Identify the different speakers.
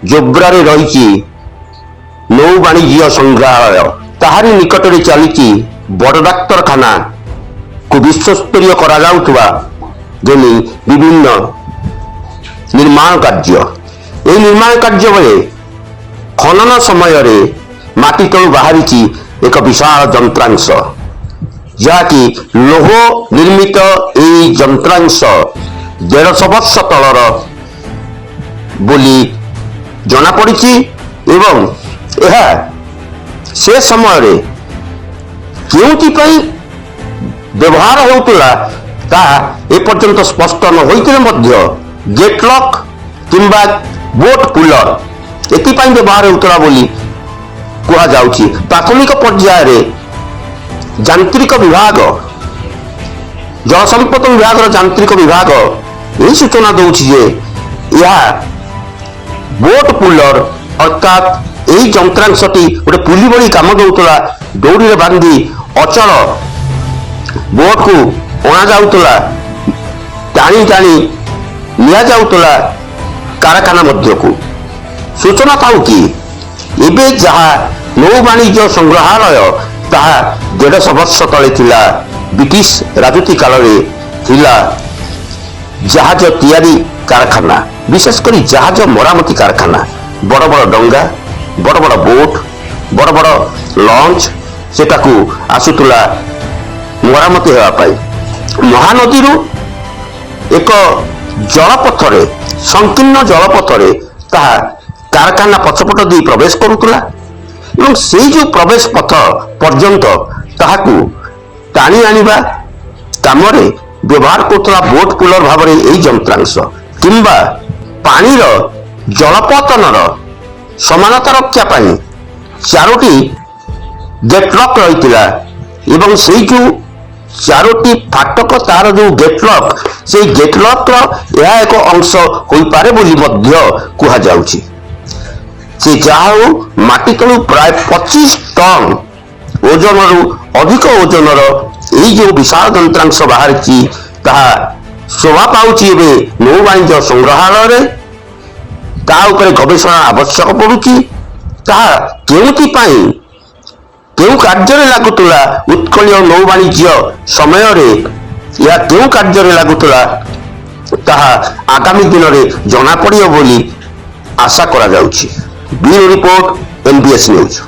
Speaker 1: जोब्रारे रही नौ वाणिज्य संग्रहालय ताहारी निकट में चली बड़ डाक्तरखाना को विश्वस्तरीय करा जाउथुवा जेनी विभिन्न निर्माण कार्य ए निर्माण कार्य बेले खनन समय रे माटी तलु बाहरी एक विशाल यंत्रांश जहाँकि लोह निर्मित यही यंत्रांश 150 वर्ष तलर बोली जना पड़ी एवं यह से समय रे केउथिपाई व्यवहार होउतला ता एपर्यंत स्पष्ट न होइतिले मध्य गेट लॉक किंबा बोट पुलर एथिपाई व्यवहार होउतला बोली कुहा जाउछि। प्राथमिक पर्याय रे यांत्रिक विभाग जल संपद विभाग यांत्रिक विभाग यही सूचना दूसरी जे यह बोट पुलर अर्थात यही यंत्रांशटी गोटे पुली भली कम दूला दौड़ी बांधी अचल बोट को अणा जाऊला टाणी टाणी निया जाऊला कारखाना मध्य को सूचना था कि एबे जहाँ नौ वाणिज्य संग्रहालय ताहा 150 वर्ष तले थिला ब्रिटिश राजनीति काल रे थिला जहाज तैयारी कारखाना विशेषकर जहाज मरामती कारखाना बड़ बड़ डंगा बड़ बड़ बोट बड़ बड़ लॉन्च सेटा को आसुतला मरामती हेबा पाई महानदी एक जलपथरे संकीर्ण जलपथरे ताहा कारखाना पछपट दी प्रवेश करुतला एवं से जो प्रवेश पथ पर्यंत ताहाकू टाणी आनिबा कामरे व्यवहार करतला बोट पुलर भाव में यही यंत्रांश किंबा पानीर जलपतनर समानता रक्षा पाई 4टी गेट लॉक रही एवं से जो 4टी फाटक तार जो गेट लॉक से गेट लॉक यह एक अंश हो पारे बोली मध्य कुहा जाउछि। से जहाँ माटी तलु प्राय 25 टन ओजन रु अधिक ओजनर यही जो विशाल यंत्रांश बाहरी ताहा शोभा पाउछि एबे नौ वाणिज्य संग्रहालय ता उपरे गवेषणा आवश्यक पड़ुछि ताहा केउथिपाई केउ कार्य लागुतला उत्कलीय नौ वाणिज्य समय रे या केउ कार्य लागुतला ताहा आगामी दिन रे जना पड़ियो बोली आशा करा जाउछि। Bureau report NBS news.